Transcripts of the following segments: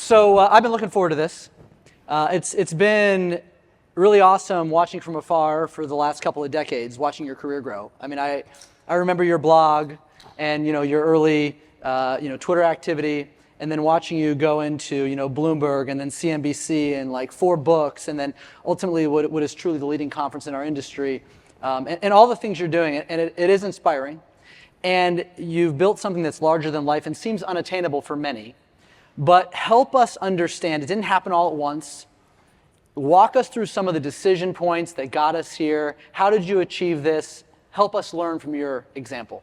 So I've been looking forward to this. It's been really awesome watching from afar for the last couple of decades, watching your career grow. I mean, I remember your blog and your early Twitter activity, and then watching you go into Bloomberg and then CNBC and like 4 books, and then ultimately what is truly the leading conference in our industry, and all the things you're doing, and it is inspiring. And you've built something that's larger than life and seems unattainable for many. But help us understand, it didn't happen all at once. Walk us through some of the decision points that got us here. How did you achieve this? Help us learn from your example.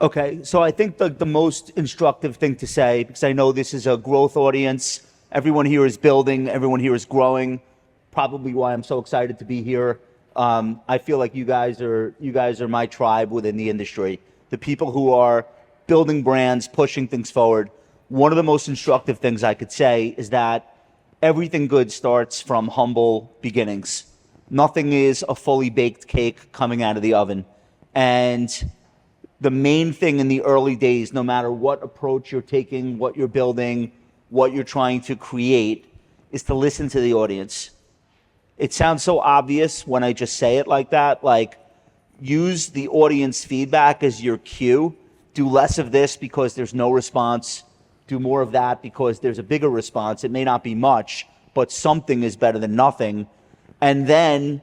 Okay, so I think the most instructive thing to say, because I know this is a growth audience, everyone here is building, everyone here is growing, probably why I'm so excited to be here. I feel like you guys are my tribe within the industry. The people who are building brands, pushing things forward. One of the most instructive things I could say is that everything good starts from humble beginnings. Nothing is a fully baked cake coming out of the oven. And the main thing in the early days, no matter what approach you're taking, what you're building, what you're trying to create, is to listen to the audience. It sounds so obvious when I just say it like that, like use the audience feedback as your cue. Do less of this because there's no response. Do more of that because there's a bigger response. It may not be much, but something is better than nothing. And then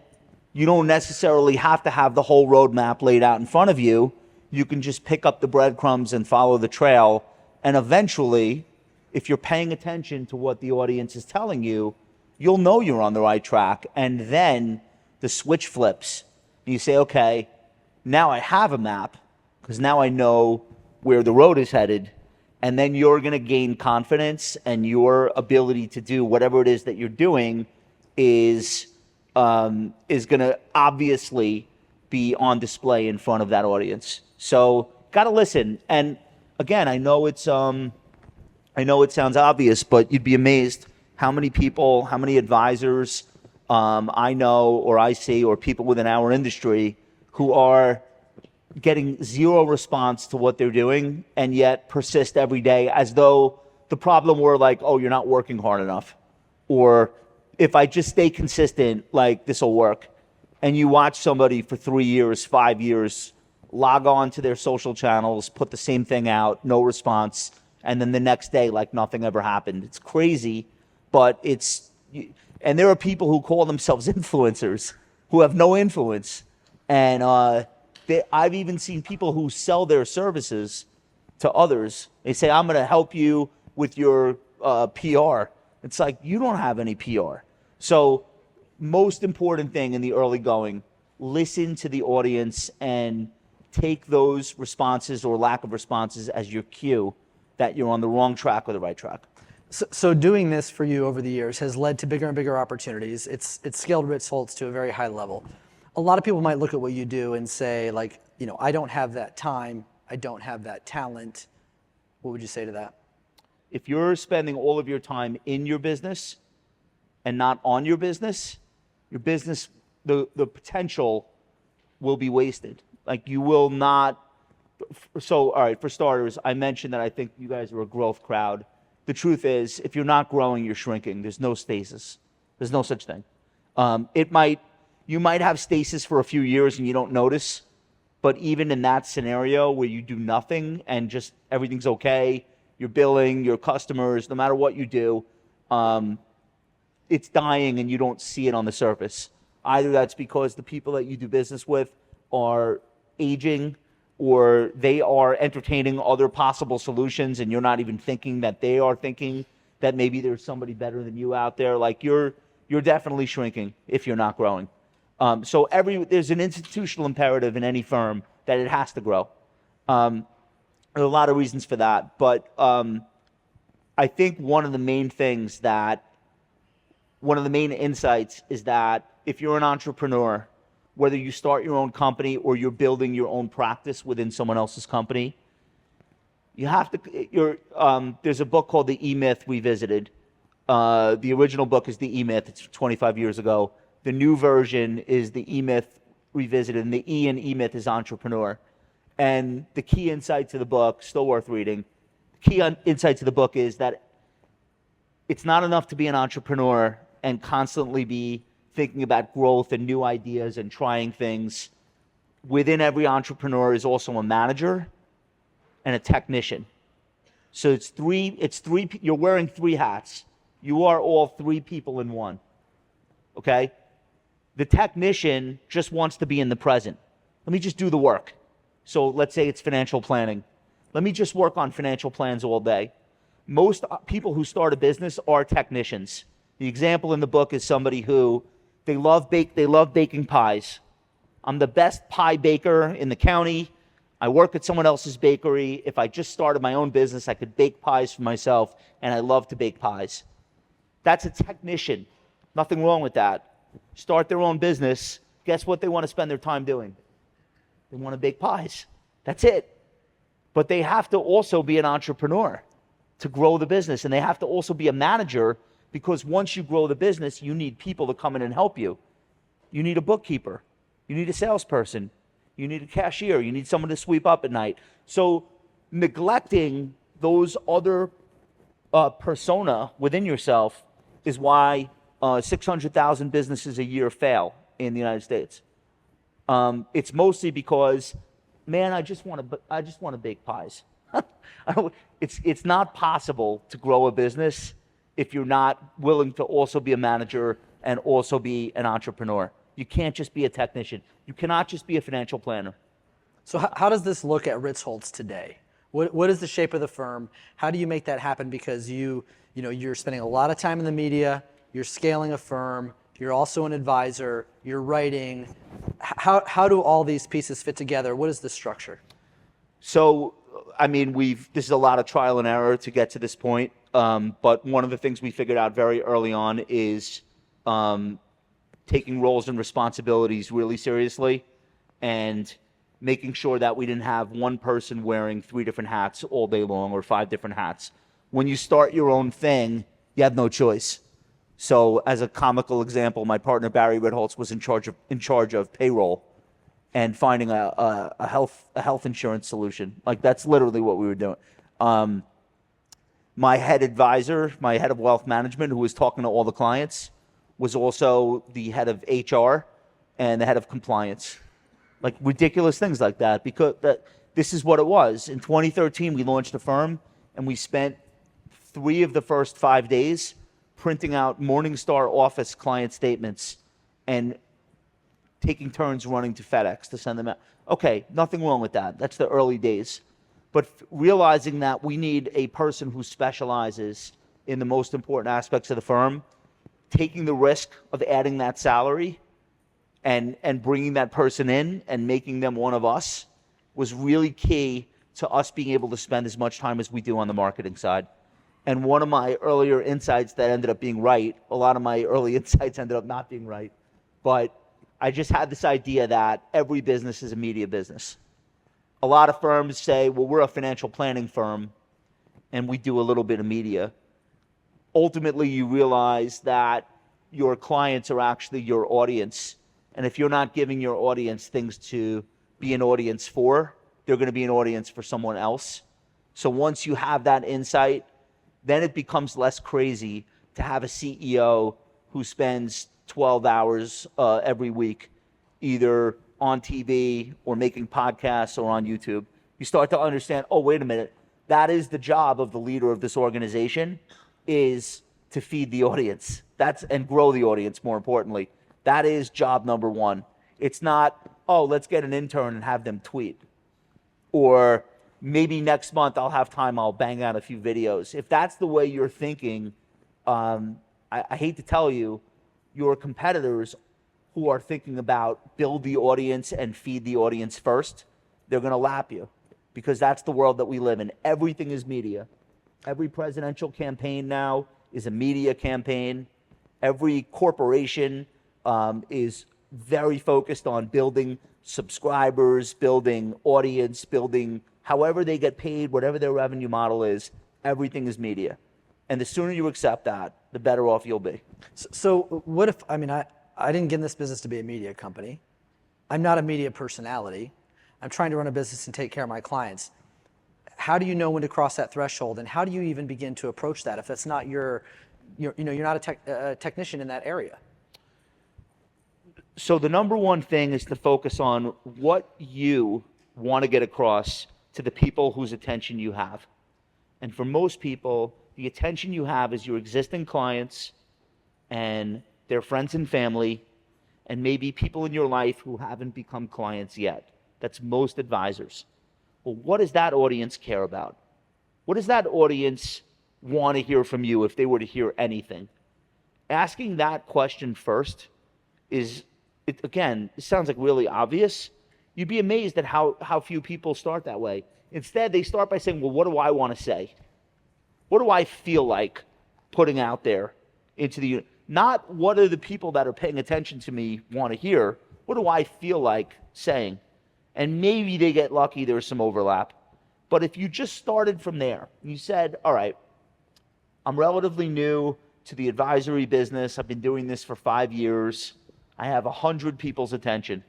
you don't necessarily have to have the whole roadmap laid out in front of you. You can just pick up the breadcrumbs and follow the trail. And eventually, if you're paying attention to what the audience is telling you, you'll know you're on the right track. And then the switch flips. And you say, okay, now I have a map because now I know where the road is headed. And then you're going to gain confidence, and your ability to do whatever it is that you're doing is going to obviously be on display in front of that audience. So got to listen. And again, I know it sounds obvious, but you'd be amazed how many people, how many advisors I know or I see, or people within our industry who are getting zero response to what they're doing and yet persist every day as though the problem were like, oh, you're not working hard enough. Or if I just stay consistent, like this will work. And you watch somebody for 3 years, 5 years, log on to their social channels, put the same thing out, no response. And then the next day, like nothing ever happened. It's crazy, but and there are people who call themselves influencers who have no influence. And I've even seen people who sell their services to others. They say, I'm going to help you with your PR. It's like, you don't have any PR. So most important thing in the early going, listen to the audience and take those responses or lack of responses as your cue that you're on the wrong track or the right track. So doing this for you over the years has led to bigger and bigger opportunities. It's scaled results to a very high level. A lot of people might look at what you do and say, like, I don't have that time, I don't have that talent. What would you say to that? If you're spending all of your time in your business and not on your business, the potential will be wasted. Like, you will not. So, all right, for starters, I mentioned that I think you guys are a growth crowd. The truth is, if you're not growing, you're shrinking. There's no stasis. There's no such thing. You might have stasis for a few years and you don't notice, but even in that scenario where you do nothing and just everything's okay, you're billing, your customers, no matter what you do, it's dying and you don't see it on the surface. Either that's because the people that you do business with are aging, or they are entertaining other possible solutions and you're not even thinking that they are thinking that maybe there's somebody better than you out there. Like, you're definitely shrinking if you're not growing. So there's an institutional imperative in any firm that it has to grow. There are a lot of reasons for that, but I think one of the main insights is that if you're an entrepreneur, whether you start your own company or you're building your own practice within someone else's company, you have to. There's a book called The E-Myth Revisited. The original book is The E-Myth. It's 25 years ago. The new version is The E-Myth Revisited, and the E in E-Myth is entrepreneur. And the key insight to the book, still worth reading, the key insight to the book is that it's not enough to be an entrepreneur and constantly be thinking about growth and new ideas and trying things. Within every entrepreneur is also a manager and a technician. So it's three, you're wearing three hats. You are all three people in one, okay? The technician just wants to be in the present. Let me just do the work. So let's say it's financial planning. Let me just work on financial plans all day. Most people who start a business are technicians. The example in the book is somebody who, they love baking pies. I'm the best pie baker in the county. I work at someone else's bakery. If I just started my own business, I could bake pies for myself, and I love to bake pies. That's a technician. Nothing wrong with that. Start their own business. Guess what they want to spend their time doing? They want to bake pies. That's it. But they have to also be an entrepreneur to grow the business, and they have to also be a manager, because once you grow the business, you need people to come in and help you. You need a bookkeeper. You need a salesperson. You need a cashier. You need someone to sweep up at night. So neglecting those other persona within yourself is why 600,000 businesses a year fail in the United States. It's mostly because, man, I just want to bake pies. It's not possible to grow a business if you're not willing to also be a manager and also be an entrepreneur. You can't just be a technician. You cannot just be a financial planner. So how does this look at Ritz-Holtz today? What is the shape of the firm? How do you make that happen? Because you're spending a lot of time in the media, you're scaling a firm, you're also an advisor, you're writing. How do all these pieces fit together? What is the structure? So, I mean, this is a lot of trial and error to get to this point. But one of the things we figured out very early on is taking roles and responsibilities really seriously and making sure that we didn't have one person wearing 3 different hats all day long or 5 different hats. When you start your own thing, you have no choice. So as a comical example, my partner Barry Ritholtz was in charge of payroll and finding a health insurance solution. Like, that's literally what we were doing. My head advisor, my head of wealth management, who was talking to all the clients, was also the head of HR and the head of compliance. Like, ridiculous things like that, because this is what it was. In 2013, we launched a firm, and we spent 3 of the first 5 days printing out Morningstar office client statements and taking turns running to FedEx to send them out. Okay, nothing wrong with that. That's the early days. But realizing that we need a person who specializes in the most important aspects of the firm, taking the risk of adding that salary and bringing that person in and making them one of us was really key to us being able to spend as much time as we do on the marketing side. And one of my earlier insights that ended up being right, a lot of my early insights ended up not being right, but I just had this idea that every business is a media business. A lot of firms say, well, we're a financial planning firm and we do a little bit of media. Ultimately, you realize that your clients are actually your audience. And if you're not giving your audience things to be an audience for, they're going to be an audience for someone else. So once you have that insight, then it becomes less crazy to have a CEO who spends 12 hours every week, either on TV or making podcasts or on YouTube. You start to understand, oh, wait a minute, that is the job of the leader of this organization, is to feed the audience. And grow the audience, more importantly. That is job number one. It's not, oh, let's get an intern and have them tweet. Or maybe next month I'll have time, I'll bang out a few videos. If that's the way you're thinking, I hate to tell you, your competitors who are thinking about build the audience and feed the audience first, they're going to lap you, because that's the world that we live in. Everything is media. Every presidential campaign now is a media campaign. Every corporation is very focused on building subscribers, building audience, building however they get paid, whatever their revenue model is, everything is media. And the sooner you accept that, the better off you'll be. So what if, I didn't get in this business to be a media company. I'm not a media personality. I'm trying to run a business and take care of my clients. How do you know when to cross that threshold, and how do you even begin to approach that if that's not your you're not a technician in that area? So the number one thing is to focus on what you want to get across to the people whose attention you have. And for most people, the attention you have is your existing clients and their friends and family, and maybe people in your life who haven't become clients yet. That's most advisors. Well, what does that audience care about? What does that audience want to hear from you if they were to hear anything? Asking that question first again, it sounds like really obvious. You'd be amazed at how few people start that way. Instead, they start by saying, well, what do I want to say? What do I feel like putting out there into the, not what do the people that are paying attention to me want to hear? What do I feel like saying? And maybe they get lucky, there's some overlap. But if you just started from there, and you said, all right, I'm relatively new to the advisory business. I've been doing this for 5 years. I have 100 people's attention.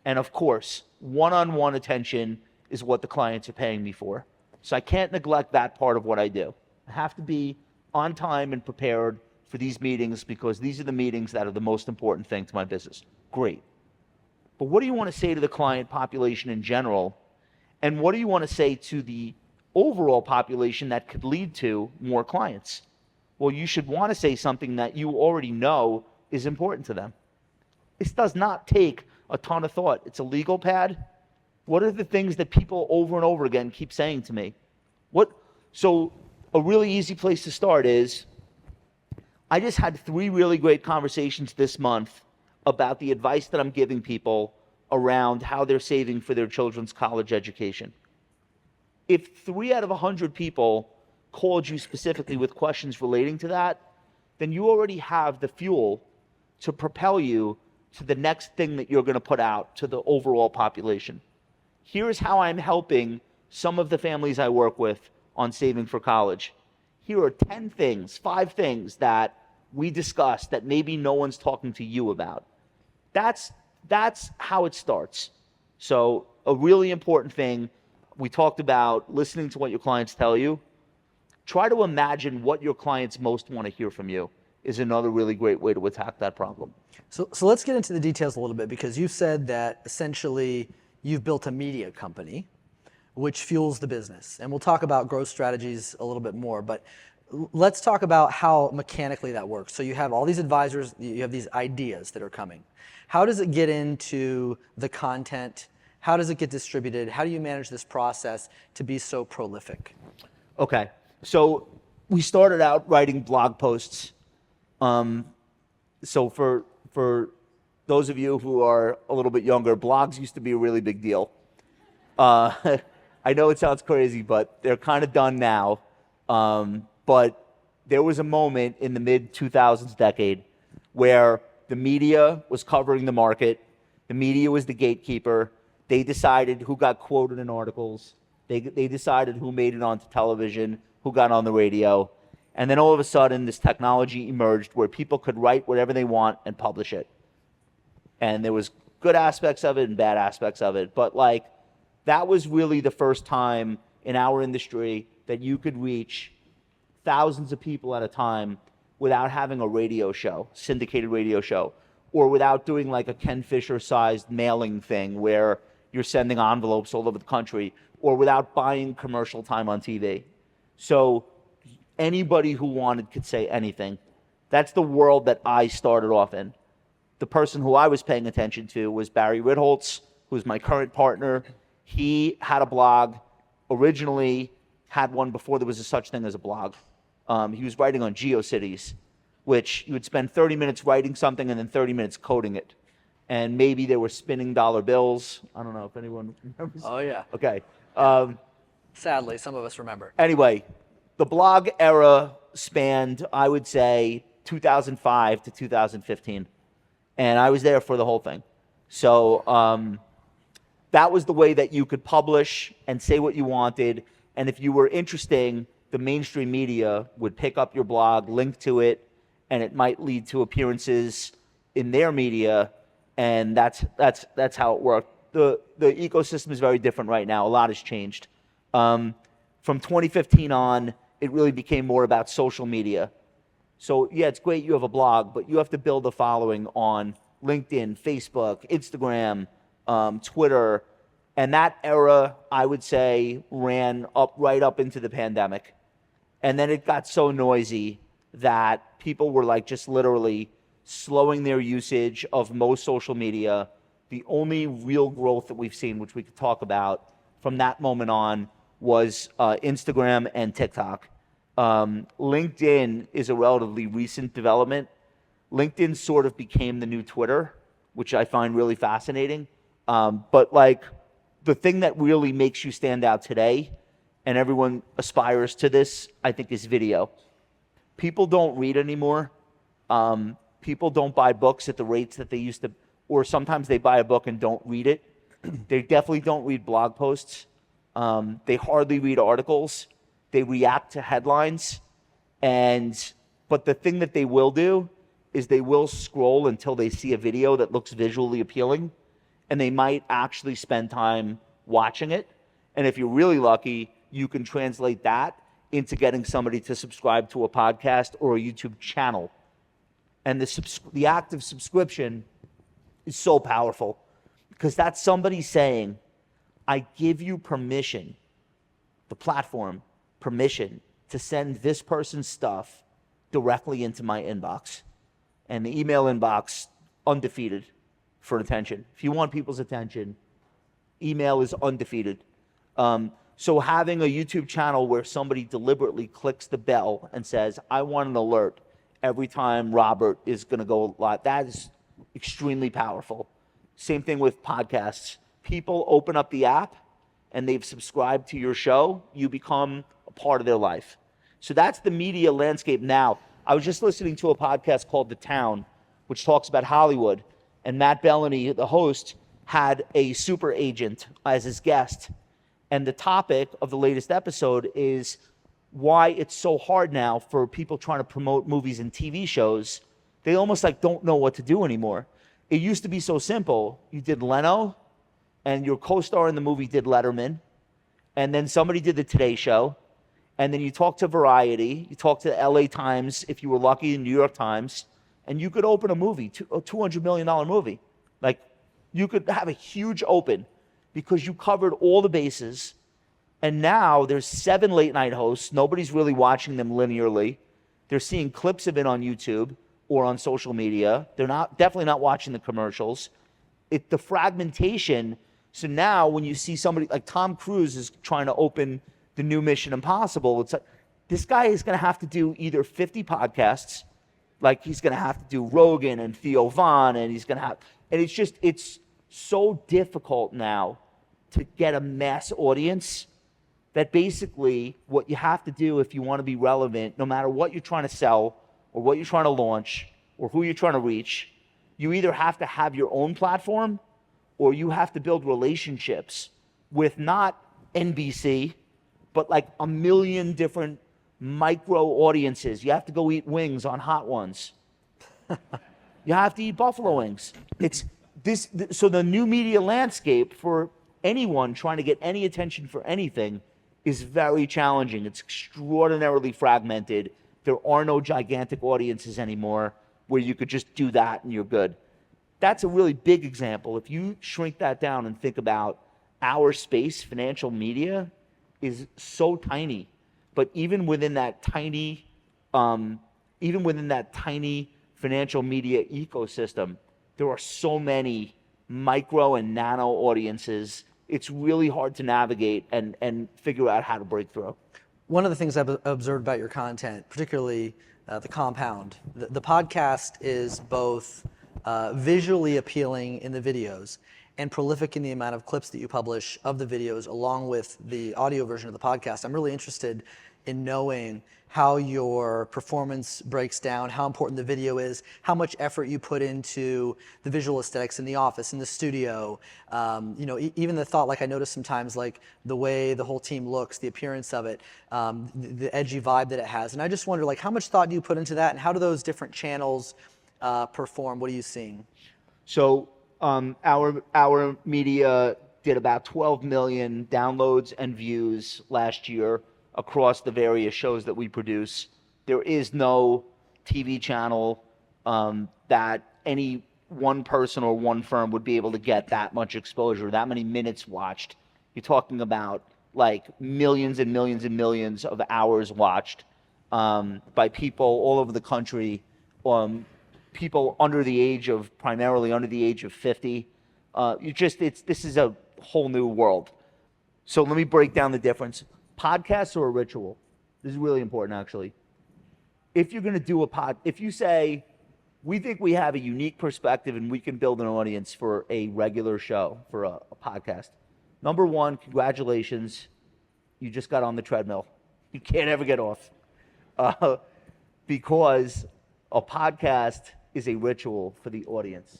And of course, one-on-one attention is what the clients are paying me for. So I can't neglect that part of what I do. I have to be on time and prepared for these meetings because these are the meetings that are the most important thing to my business. Great. But what do you want to say to the client population in general? And what do you want to say to the overall population that could lead to more clients? Well, you should want to say something that you already know is important to them. This does not take a ton of thought. It's a legal pad. What are the things that people over and over again keep saying to me? So a really easy place to start is, I just had 3 really great conversations this month about the advice that I'm giving people around how they're saving for their children's college education. If 3 out of 100 people called you specifically with questions relating to that, then you already have the fuel to propel you to the next thing that you're going to put out to the overall population. Here's how I'm helping some of the families I work with on saving for college. Here are 10 things, 5 things that we discussed that maybe no one's talking to you about. That's how it starts. So a really important thing, we talked about listening to what your clients tell you. Try to imagine what your clients most want to hear from you is another really great way to attack that problem. So let's get into the details a little bit, because you said that essentially you've built a media company which fuels the business. And we'll talk about growth strategies a little bit more, but let's talk about how mechanically that works. So you have all these advisors, you have these ideas that are coming. How does it get into the content? How does it get distributed? How do you manage this process to be so prolific? Okay, so we started out writing blog posts. So for those of you who are a little bit younger, blogs used to be a really big deal. I know it sounds crazy, but they're kind of done now. But there was a moment in the mid-2000s decade where the media was covering the market. The media was the gatekeeper. They decided who got quoted in articles. They decided who made it onto television, who got on the radio. And then all of a sudden, this technology emerged where people could write whatever they want and publish it. And there was good aspects of it and bad aspects of it. But that was really the first time in our industry that you could reach thousands of people at a time without having a radio show, syndicated radio show, or without doing like a Ken Fisher-sized mailing thing where you're sending envelopes all over the country, or without buying commercial time on TV. So anybody who wanted could say anything. That's the world that I started off in. The person who I was paying attention to was Barry Ritholtz, who's my current partner. He had a blog, originally had one before there was a such thing as a blog. He was writing on GeoCities, which you would spend 30 minutes writing something and then 30 minutes coding it. And maybe they were spinning dollar bills. I don't know if anyone remembers. Oh, yeah. Okay. Sadly, some of us remember. Anyway, the blog era spanned, I would say, 2005 to 2015. And I was there for the whole thing. So that was the way that you could publish and say what you wanted. And if you were interesting, the mainstream media would pick up your blog, link to it, and it might lead to appearances in their media. And that's how it worked. The ecosystem is very different right now. A lot has changed. From 2015 on, it really became more about social media. So yeah, it's great you have a blog, but you have to build a following on LinkedIn, Facebook, Instagram, Twitter. And that era, I would say, ran up right up into the pandemic. And then it got so noisy that people were like just literally slowing their usage of most social media. The only real growth that we've seen, which we could talk about from that moment on, was Instagram and TikTok. LinkedIn is a relatively recent development. LinkedIn sort of became the new Twitter, which I find really fascinating. But like the thing that really makes you stand out today, and everyone aspires to this, I think, is video. People don't read anymore. People don't buy books at the rates that they used to, or sometimes they buy a book and don't read it. They definitely don't read blog posts. They hardly read articles. They react to headlines. But the thing that they will do is they will scroll until they see a video that looks visually appealing, and they might actually spend time watching it. And if you're really lucky, you can translate that into getting somebody to subscribe to a podcast or a YouTube channel. And the act of subscription is so powerful because that's somebody saying, I give you permission, the platform, permission to send this person's stuff directly into my inbox. And the email inbox, undefeated for attention. If you want people's attention, email is undefeated. So having a YouTube channel where somebody deliberately clicks the bell and says, I want an alert every time Robert is going to go live, that is extremely powerful. Same thing with podcasts. People open up the app and they've subscribed to your show, you become a part of their life. So that's the media landscape now. I was just listening to a podcast called The Town, which talks about Hollywood. And Matt Bellany, the host, had a super agent as his guest. And the topic of the latest episode is why it's so hard now for people trying to promote movies and TV shows. They almost like don't know what to do anymore. It used to be so simple. You did Leno, and your co-star in the movie did Letterman, and then somebody did the Today Show, and then you talked to Variety, you talked to the LA Times, if you were lucky, the New York Times, and you could open a movie, a $200 million movie. Like, you could have a huge open because you covered all the bases. And now there's 7 late night hosts. Nobody's really watching them linearly. They're seeing clips of it on YouTube or on social media. They're definitely not watching the commercials. The fragmentation. So now when you see somebody like Tom Cruise is trying to open the new Mission Impossible, it's like, this guy is going to have to do either 50 podcasts, like he's going to have to do Rogan and Theo Von, and it's so difficult now to get a mass audience that basically what you have to do if you want to be relevant, no matter what you're trying to sell or what you're trying to launch or who you're trying to reach, you either have to have your own platform or you have to build relationships with not NBC, but like a million different micro audiences. You have to go eat wings on Hot Ones. You have to eat buffalo wings. So the new media landscape for anyone trying to get any attention for anything is very challenging. It's extraordinarily fragmented. There are no gigantic audiences anymore where you could just do that and you're good. That's a really big example. If you shrink that down and think about our space, financial media is so tiny. But even within that tiny financial media ecosystem, there are so many micro and nano audiences. It's really hard to navigate and figure out how to break through. One of the things I've observed about your content, particularly the compound, the podcast is both visually appealing in the videos and prolific in the amount of clips that you publish of the videos along with the audio version of the podcast. I'm really interested in knowing how your performance breaks down, how important the video is, how much effort you put into the visual aesthetics in the office, in the studio. Even the thought, like I noticed sometimes, like the way the whole team looks, the appearance of it, the edgy vibe that it has. And I just wonder, like, how much thought do you put into that, and how do those different channels perform? What are you seeing? So our media did about 12 million downloads and views last year across the various shows that we produce. There is no TV channel that any one person or one firm would be able to get that much exposure, that many minutes watched. You're talking about like millions and millions and millions of hours watched by people all over the country, people primarily under the age of 50. This is a whole new world. So let me break down the difference. Podcasts are a ritual. This is really important, actually. If you're going to do if you say, we think we have a unique perspective and we can build an audience for a regular show, for a podcast. Number one, congratulations. You just got on the treadmill. You can't ever get off. Because a podcast is a ritual for the audience.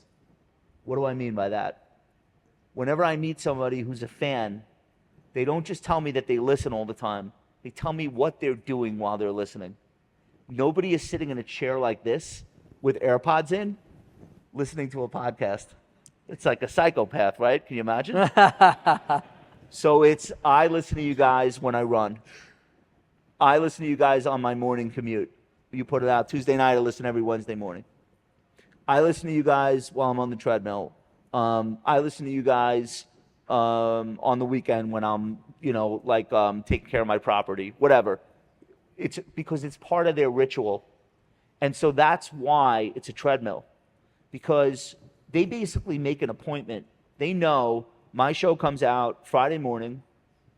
What do I mean by that? Whenever I meet somebody who's a fan, they don't just tell me that they listen all the time. They tell me what they're doing while they're listening. Nobody is sitting in a chair like this with AirPods in, listening to a podcast. It's like a psychopath, right? Can you imagine? So I listen to you guys when I run. I listen to you guys on my morning commute. You put it out Tuesday night, I listen every Wednesday morning. I listen to you guys while I'm on the treadmill. I listen to you guys on the weekend when I'm, taking care of my property, whatever. It's because it's part of their ritual. And so that's why it's a treadmill, because they basically make an appointment. They know my show comes out Friday morning.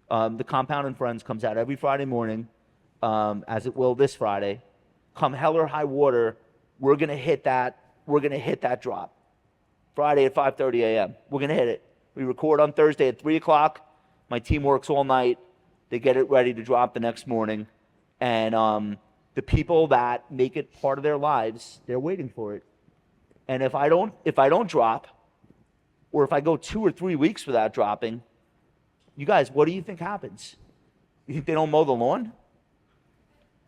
The Compound and Friends comes out every Friday morning, as it will this Friday. Come hell or high water, we're gonna hit that drop. Friday at 5:30 a.m. We're gonna hit it. We record on Thursday at 3 o'clock. My team works all night. They get it ready to drop the next morning. And the people that make it part of their lives, they're waiting for it. And if I don't drop, or if I go 2 or 3 weeks without dropping, you guys, what do you think happens? You think they don't mow the lawn?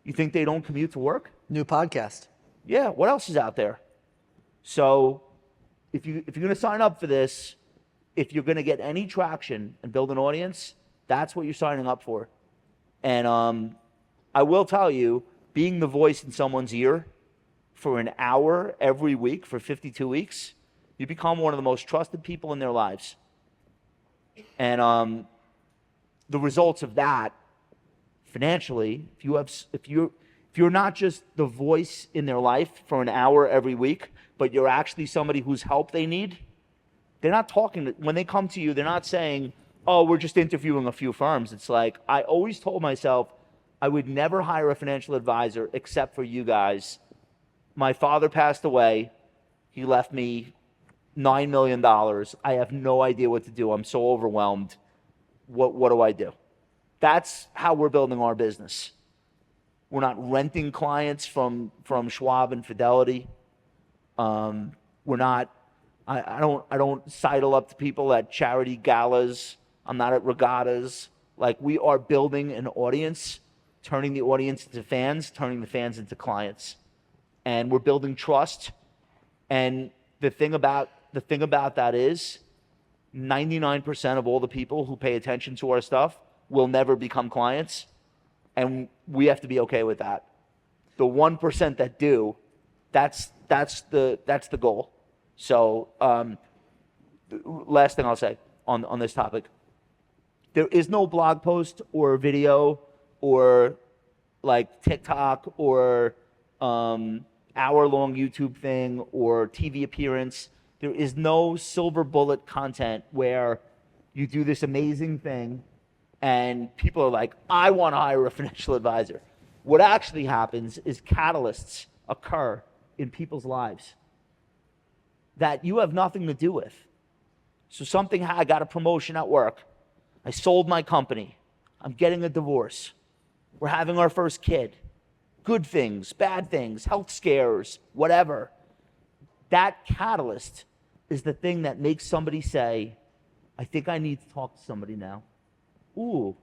You think they don't commute to work? New podcast. Yeah, what else is out there? So if you're going to sign up for this, if you're going to get any traction and build an audience, that's what you're signing up for. And I will tell you, being the voice in someone's ear for an hour every week for 52 weeks, you become one of the most trusted people in their lives. And the results of that, financially, if you're not just the voice in their life for an hour every week, but you're actually somebody whose help they need, they're not talking when they come to you, they're not saying, oh, we're just interviewing a few firms. It's like, I always told myself I would never hire a financial advisor except for you guys. My father passed away. He left me $9 million. I have no idea what to do. I'm so overwhelmed. What do I do? That's how we're building our business. We're not renting clients from Schwab and Fidelity. We're not. I don't sidle up to people at charity galas. I'm not at regattas. Like, we are building an audience, turning the audience into fans, turning the fans into clients, and we're building trust. And the thing about that is, 99% of all the people who pay attention to our stuff will never become clients, and we have to be okay with that. The 1% that do, that's the goal. So, last thing I'll say on this topic: there is no blog post or video or like TikTok or hour-long YouTube thing or TV appearance. There is no silver bullet content where you do this amazing thing and people are like, I want to hire a financial advisor. What actually happens is catalysts occur in people's lives that you have nothing to do with. So I got a promotion at work. I sold my company. I'm getting a divorce. We're having our first kid. Good things, bad things, health scares, whatever. That catalyst is the thing that makes somebody say, I think I need to talk to somebody now. Ooh,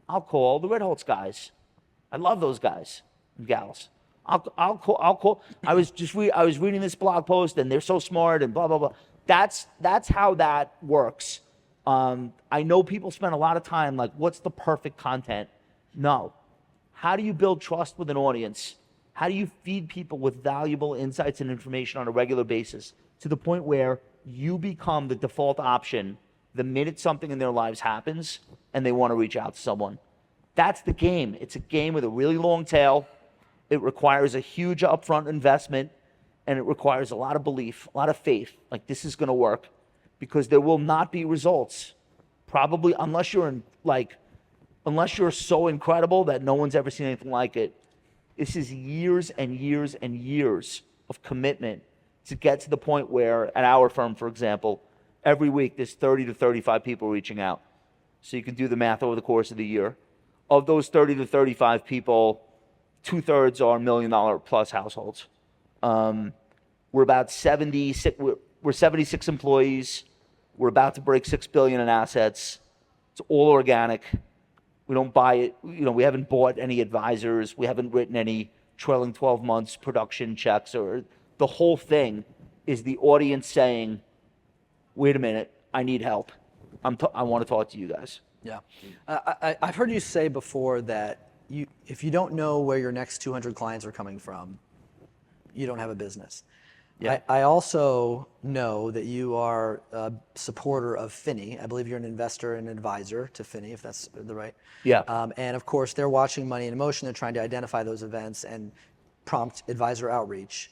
I'll call the Red Holtz guys. I love those guys and gals. I'll call. I was reading this blog post and they're so smart and blah, blah, blah. That's how that works. I know people spend a lot of time like, what's the perfect content? No. How do you build trust with an audience? How do you feed people with valuable insights and information on a regular basis to the point where you become the default option the minute something in their lives happens and they want to reach out to someone? That's the game. It's a game with a really long tail. It requires a huge upfront investment, and it requires a lot of belief, a lot of faith, like this is going to work, because there will not be results, probably unless you're so incredible that no one's ever seen anything like it. This is years and years and years of commitment to get to the point where, at our firm, for example, every week there's 30 to 35 people reaching out. So you can do the math over the course of the year. Of those 30 to 35 people, 2/3 are $1 million plus households. We're about 76. We're 76 employees. We're about to break $6 billion in assets. It's all organic. We don't buy it. We haven't bought any advisors. We haven't written any trailing 12 months production checks. Or the whole thing is the audience saying, "Wait a minute, I need help. I want to talk to you guys." Yeah, I've heard you say before that if you don't know where your next 200 clients are coming from, you don't have a business. Yeah. I also know that you are a supporter of Finney. I believe you're an investor and advisor to Finney, if that's the right. Yeah. And of course, they're watching Money in Motion. They're trying to identify those events and prompt advisor outreach.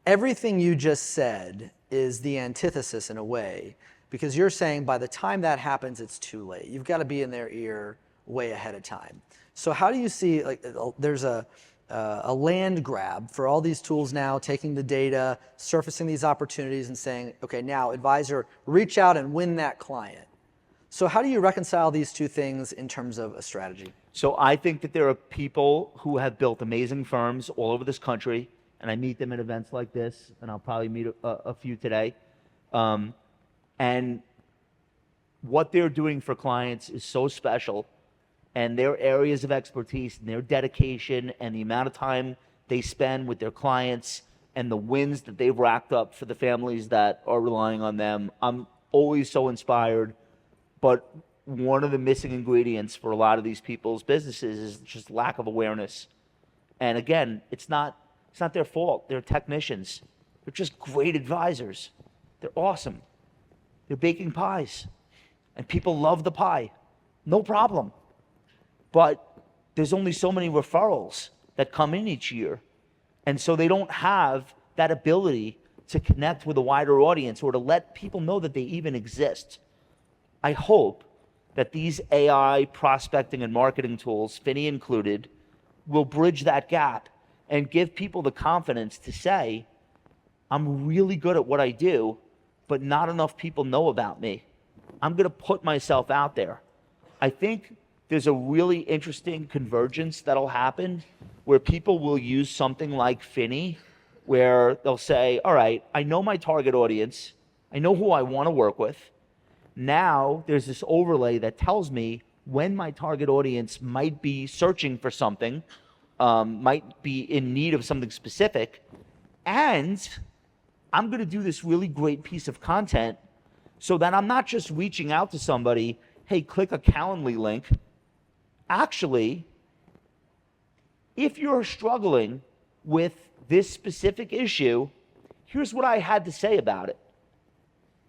Everything you just said is the antithesis in a way, because you're saying by the time that happens, it's too late. You've got to be in their ear way ahead of time. So how do you see, there's a land grab for all these tools now, taking the data, surfacing these opportunities and saying, okay, now advisor, reach out and win that client. So how do you reconcile these two things in terms of a strategy? So I think that there are people who have built amazing firms all over this country, and I meet them at events like this, and I'll probably meet a few today. And what they're doing for clients is so special, and their areas of expertise and their dedication and the amount of time they spend with their clients and the wins that they've racked up for the families that are relying on them. I'm always so inspired, but one of the missing ingredients for a lot of these people's businesses is just lack of awareness. And again, it's not their fault. They're technicians. They're just great advisors. They're awesome. They're baking pies, and people love the pie. No problem. But there's only so many referrals that come in each year. And so they don't have that ability to connect with a wider audience or to let people know that they even exist. I hope that these AI prospecting and marketing tools, Finney included, will bridge that gap and give people the confidence to say, I'm really good at what I do, but not enough people know about me. I'm going to put myself out there. I think there's a really interesting convergence that'll happen where people will use something like Finney, where they'll say, all right, I know my target audience. I know who I want to work with. Now there's this overlay that tells me when my target audience might be searching for something, might be in need of something specific, and I'm going to do this really great piece of content so that I'm not just reaching out to somebody, hey, click a Calendly link. Actually, if you're struggling with this specific issue, here's what I had to say about it.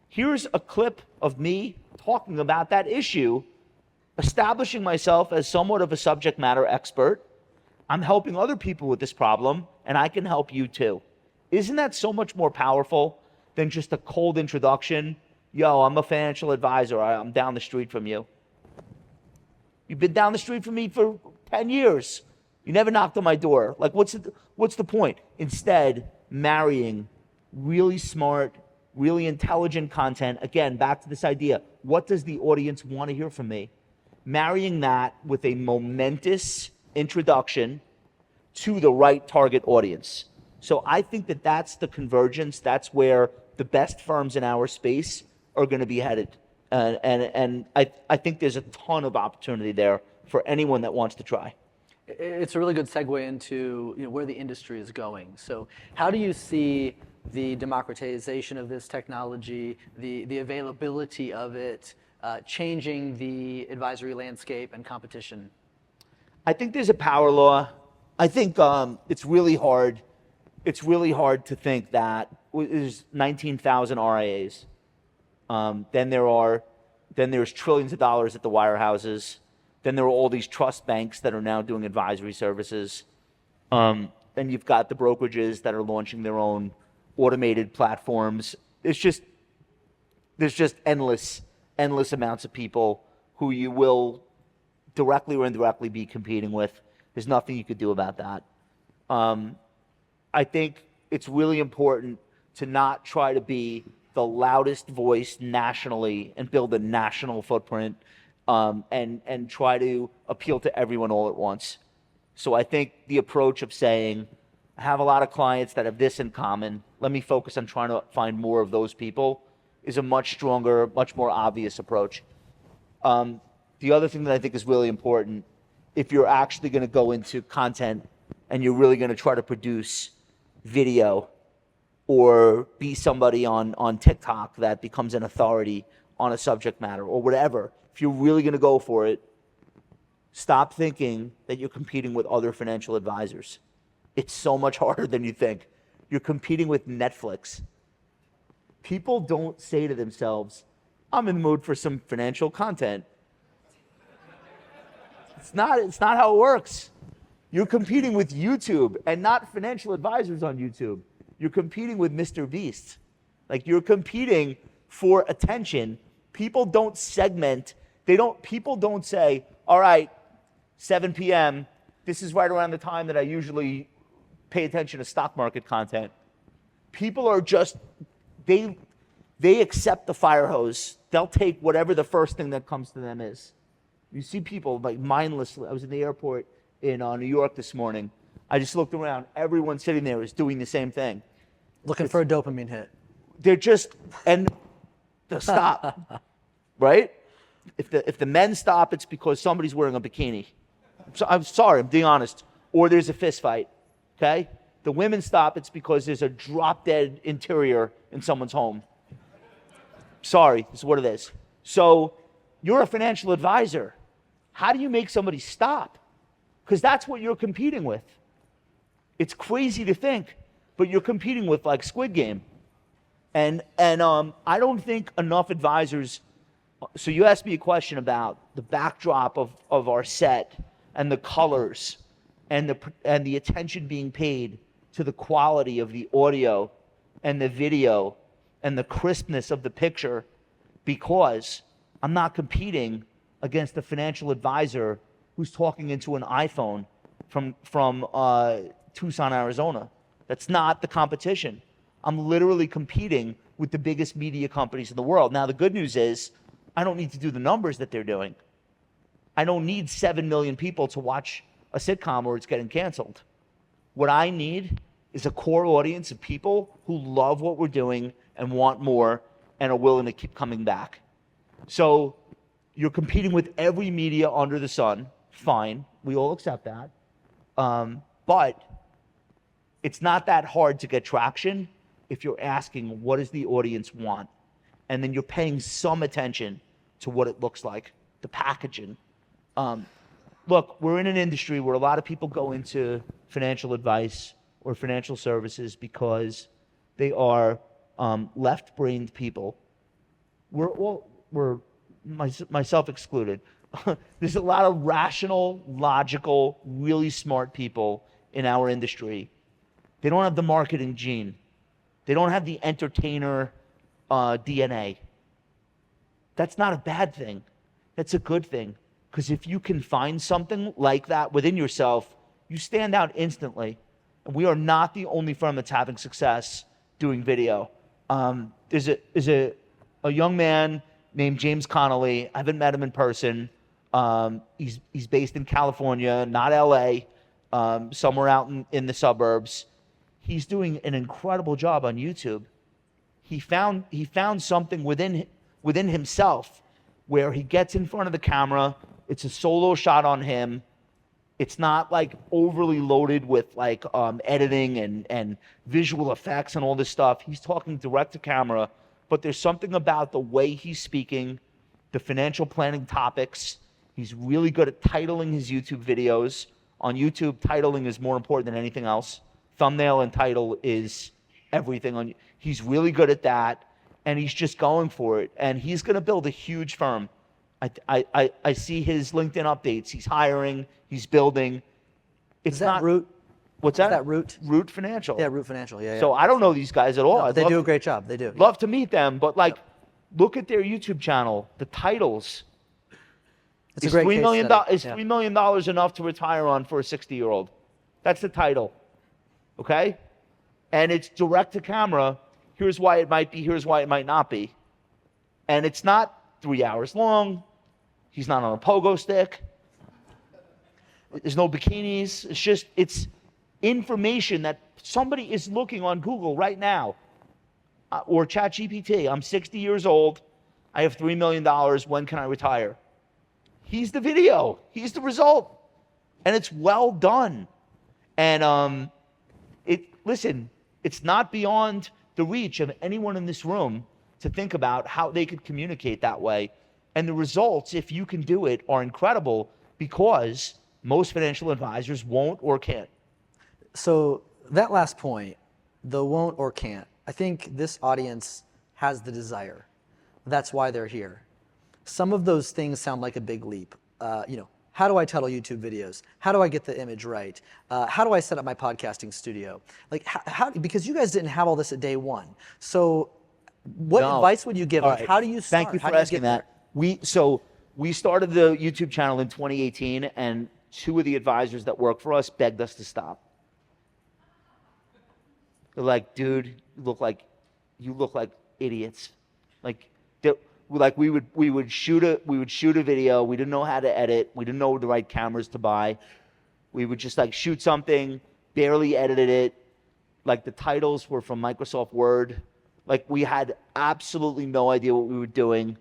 Here's a clip of me talking about that issue, establishing myself as somewhat of a subject matter expert. I'm helping other people with this problem, and I can help you too. Isn't that so much more powerful than just a cold introduction? Yo, I'm a financial advisor. I'm down the street from you. You've been down the street from me for 10 years. You never knocked on my door. Like, what's the point? Instead, marrying really smart, really intelligent content. Again, back to this idea. What does the audience want to hear from me? Marrying that with a momentous introduction to the right target audience. So I think that that's the convergence. That's where the best firms in our space are going to be headed. And I think there's a ton of opportunity there for anyone that wants to try. It's a really good segue into where the industry is going. So how do you see the democratization of this technology, the availability of it, changing the advisory landscape and competition? I think there's a power law I think it's really hard. It's really hard to think that there's 19,000 RIAs. Then there's trillions of dollars at the wirehouses. Then there are all these trust banks that are now doing advisory services. Then you've got the brokerages that are launching their own automated platforms. There's just endless amounts of people who you will directly or indirectly be competing with. There's nothing you could do about that. I think it's really important to not try to be the loudest voice nationally and build a national footprint, and try to appeal to everyone all at once. So I think the approach of saying, I have a lot of clients that have this in common, let me focus on trying to find more of those people, is a much stronger, much more obvious approach. The other thing that I think is really important, if you're actually going to go into content and you're really going to try to produce video or be somebody on TikTok that becomes an authority on a subject matter or whatever, if you're really going to go for it, stop thinking that you're competing with other financial advisors. It's so much harder than you think. You're competing with Netflix. People don't say to themselves, I'm in the mood for some financial content. It's not how it works. You're competing with YouTube and not financial advisors on YouTube. You're competing with Mr. Beast. Like, you're competing for attention. People don't segment. People don't say, all right, 7 p.m., this is right around the time that I usually pay attention to stock market content. People are just, they accept the fire hose. They'll take whatever the first thing that comes to them is. You see people like mindlessly. I was in the airport in New York this morning. I just looked around. Everyone sitting there is doing the same thing. Looking for a dopamine hit. They're just, and they'll stop, right? If the men stop, it's because somebody's wearing a bikini. I'm sorry, I'm being honest. Or there's a fist fight, okay? The women stop, it's because there's a drop-dead interior in someone's home. Sorry, this is what it is. So you're a financial advisor. How do you make somebody stop? Because that's what you're competing with. It's crazy to think, but you're competing with like Squid Game. And I don't think enough advisors. So you asked me a question about the backdrop of our set and the colors and the attention being paid to the quality of the audio and the video and the crispness of the picture, because I'm not competing against a financial advisor who's talking into an iPhone from Tucson, Arizona. That's not the competition. I'm literally competing with the biggest media companies in the world. Now, the good news is I don't need to do the numbers that they're doing. I don't need 7 million people to watch a sitcom or it's getting canceled. What I need is a core audience of people who love what we're doing and want more and are willing to keep coming back. So you're competing with every media under the sun. Fine, we all accept that. But it's not that hard to get traction if you're asking, what does the audience want? And then you're paying some attention to what it looks like, the packaging. Look, we're in an industry where a lot of people go into financial advice or financial services because they are left-brained people. We're myself excluded. There's a lot of rational, logical, really smart people in our industry. They don't have the marketing gene. They don't have the entertainer DNA. That's not a bad thing. That's a good thing. Because if you can find something like that within yourself, you stand out instantly. And we are not the only firm that's having success doing video. There's a young man named James Connolly. I haven't met him in person. He's based in California, not LA, somewhere out in the suburbs. He's doing an incredible job on YouTube. He found something within himself where he gets in front of the camera. It's a solo shot on him. It's not like overly loaded with like editing and visual effects and all this stuff. He's talking direct to camera, but there's something about the way he's speaking, the financial planning topics. He's really good at titling his YouTube videos On YouTube, titling is more important than anything else. Thumbnail and title is everything on. He's really good at that, and he's just going for it. And he's going to build a huge firm. I see his LinkedIn updates. He's hiring. He's building. It's Is that not Root? What's that? Is that Root? Root Financial. Yeah, Root Financial. Yeah. So I don't know these guys at all. No, they do a great job. They do. Love to meet them, but like, look at their YouTube channel. The titles. It's a great $3 million. Is Yeah. $3 million enough to retire on for a 60-year-old? That's the title. Okay? And it's direct to camera. Here's why it might be. Here's why it might not be. And it's not 3 hours long. He's not on a pogo stick. There's no bikinis. It's information that somebody is looking on Google right now or ChatGPT. I'm 60 years old. I have $3 million. When can I retire? He's the video. He's the result. And it's well done. And listen, it's not beyond the reach of anyone in this room to think about how they could communicate that way. And the results, if you can do it, are incredible because most financial advisors won't or can't. So that last point, the won't or can't, I think this audience has the desire. That's why they're here. Some of those things sound like a big leap. How do I title YouTube videos? How do I get the image right? How do I set up my podcasting studio? Like, because you guys didn't have all this at day one. So what advice would you give? All Like, right. how do you start? Thank you How for do you asking get that. We started the YouTube channel in 2018, and two of the advisors that work for us begged us to stop. They're like, dude, you look like idiots. Like we would shoot a video. We didn't know how to edit. We didn't know the right cameras to buy. We would just like shoot something, barely edited it. Like the titles were from Microsoft Word. Like we had absolutely no idea what we were doing.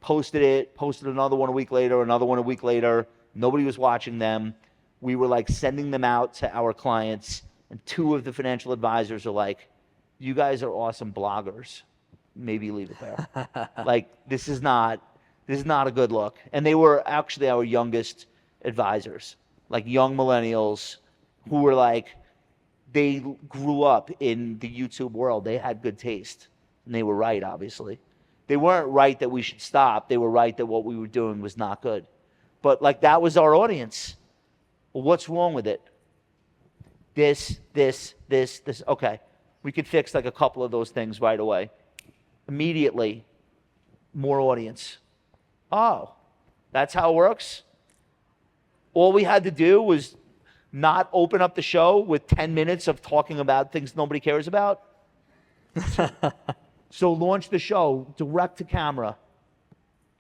Posted another one a week later, another one a week later. Nobody was watching them. We were like sending them out to our clients, and two of the financial advisors are like, you guys are awesome bloggers. Maybe leave it there. Like this is not a good look. And they were actually our youngest advisors, like young millennials who were like, they grew up in the YouTube world. They had good taste, and they were right, obviously. They weren't right that we should stop. They were right that what we were doing was not good. But like that was our audience. Well, what's wrong with it? This. Okay, we could fix like a couple of those things right away. Immediately, more audience. Oh, that's how it works? All we had to do was not open up the show with 10 minutes of talking about things nobody cares about. So launch the show direct to camera.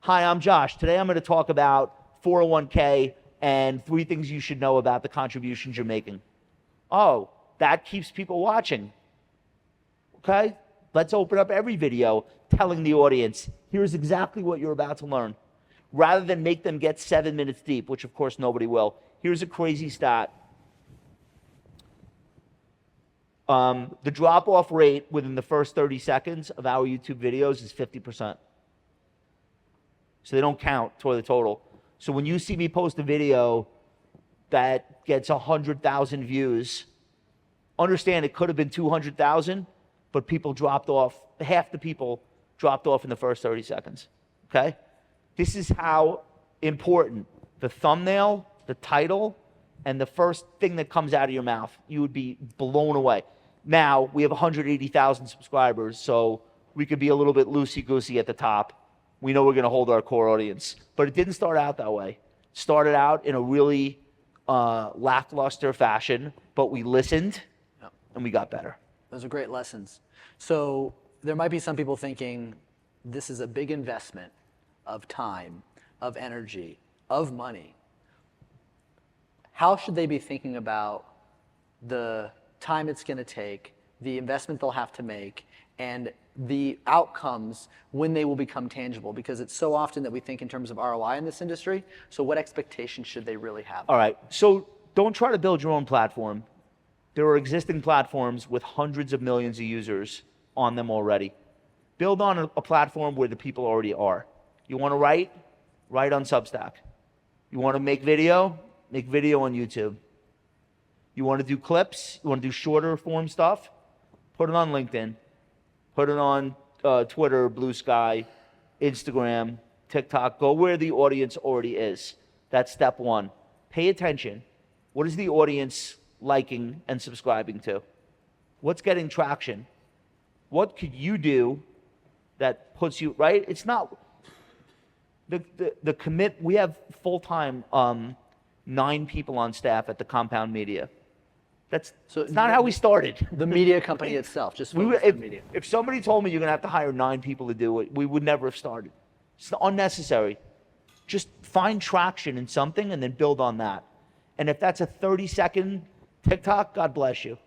Hi, I'm Josh. Today I'm going to talk about 401k and 3 things you should know about the contributions you're making. Oh, that keeps people watching. Okay? Let's open up every video telling the audience, here's exactly what you're about to learn. Rather than make them get 7 minutes deep, which of course nobody will. Here's a crazy stat. The drop-off rate within the first 30 seconds of our YouTube videos is 50%. So they don't count toward the total. So when you see me post a video that gets 100,000 views, understand it could have been 200,000, but people dropped off, half the people dropped off in the first 30 seconds, okay? This is how important the thumbnail, the title, and the first thing that comes out of your mouth. You would be blown away. Now, we have 180,000 subscribers, so we could be a little bit loosey-goosey at the top. We know we're going to hold our core audience. But it didn't start out that way. It started out in a really lackluster fashion, but we listened, and we got better. Those are great lessons. So there might be some people thinking this is a big investment of time, of energy, of money. How should they be thinking about the time it's going to take, the investment they'll have to make, and the outcomes when they will become tangible? Because it's so often that we think in terms of ROI in this industry. So what expectations should they really have? All right. So don't try to build your own platform. There are existing platforms with hundreds of millions of users on them already. Build on a platform where the people already are. You want to write? Write on Substack. You want to make video? Make video on YouTube. You want to do clips? You want to do shorter form stuff? Put it on LinkedIn. Put it on Twitter, Blue Sky, Instagram, TikTok. Go where the audience already is. That's step one. Pay attention. What is the audience liking and subscribing to? What's getting traction? What could you do that puts you, right? It's not, we have full-time 9 people on staff at the Compound Media. It's not how we started. The media company itself, just focus on media. If somebody told me you're gonna have to hire 9 people to do it, we would never have started. It's unnecessary. Just find traction in something and then build on that. And if that's a 30-second TikTok, God bless you.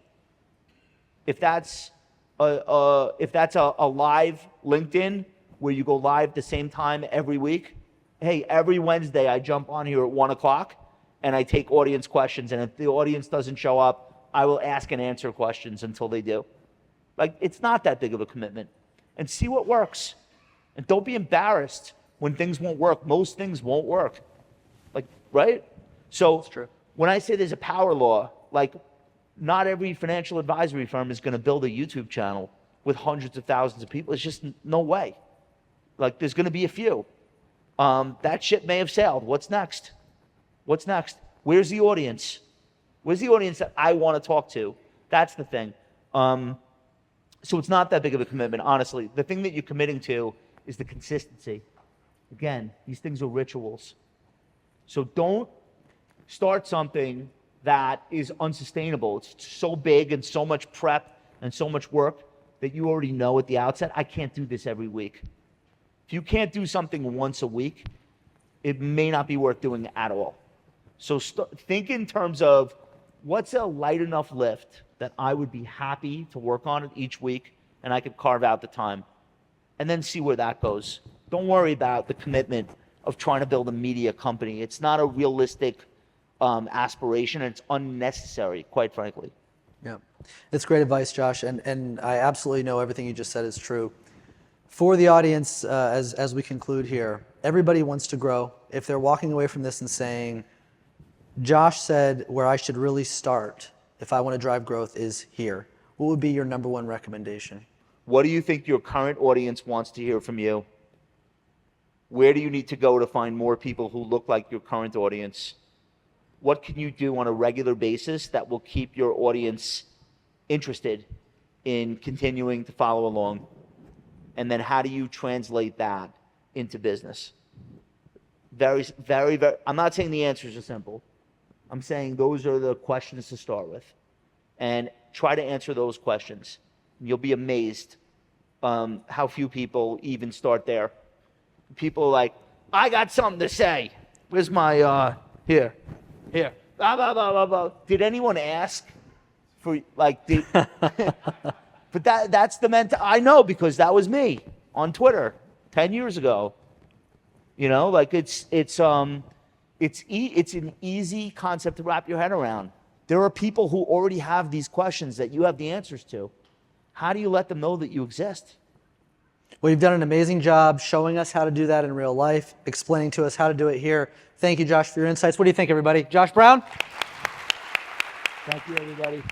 If that's a live LinkedIn where you go live the same time every week, hey, every Wednesday I jump on here at 1 o'clock and I take audience questions. And if the audience doesn't show up, I will ask and answer questions until they do. Like, it's not that big of a commitment. And see what works. And don't be embarrassed when things won't work. Most things won't work. Like, right? So that's true. When I say there's a power law, like, not every financial advisory firm is going to build a YouTube channel with hundreds of thousands of people. It's just no way. Like, there's going to be a few. That ship may have sailed. What's next? What's next? Where's the audience? Where's the audience that I want to talk to? That's the thing. So it's not that big of a commitment, honestly. The thing that you're committing to is the consistency. Again, these things are rituals. So don't start something that is unsustainable. It's so big and so much prep and so much work that you already know at the outset, I can't do this every week. If you can't do something once a week, it may not be worth doing at all. So think in terms of what's a light enough lift that I would be happy to work on it each week and I could carve out the time. And then see where that goes. Don't worry about the commitment of trying to build a media company. It's not a realistic aspiration, and it's unnecessary, quite frankly. Yeah, it's great advice, Josh, and I absolutely know everything you just said is true. For the audience, as we conclude here, everybody wants to grow. If they're walking away from this and saying, Josh said where I should really start if I want to drive growth is here, what would be your number one recommendation? What do you think your current audience wants to hear from you? Where do you need to go to find more people who look like your current audience? What can you do on a regular basis that will keep your audience interested in continuing to follow along? And then how do you translate that into business? Very, very, very, I'm not saying the answers are simple. I'm saying those are the questions to start with. And try to answer those questions. You'll be amazed how few people even start there. People are like, I got something to say. Where's my, here. Blah, blah, blah, blah, blah. Did anyone ask for, like, but that's the I know, because that was me on Twitter 10 years ago. You know, like, it's an easy concept to wrap your head around. There are people who already have these questions that you have the answers to. How do you let them know that you exist? Well, you've done an amazing job showing us how to do that in real life, explaining to us how to do it here. Thank you, Josh, for your insights. What do you think, everybody? Josh Brown? Thank you, everybody.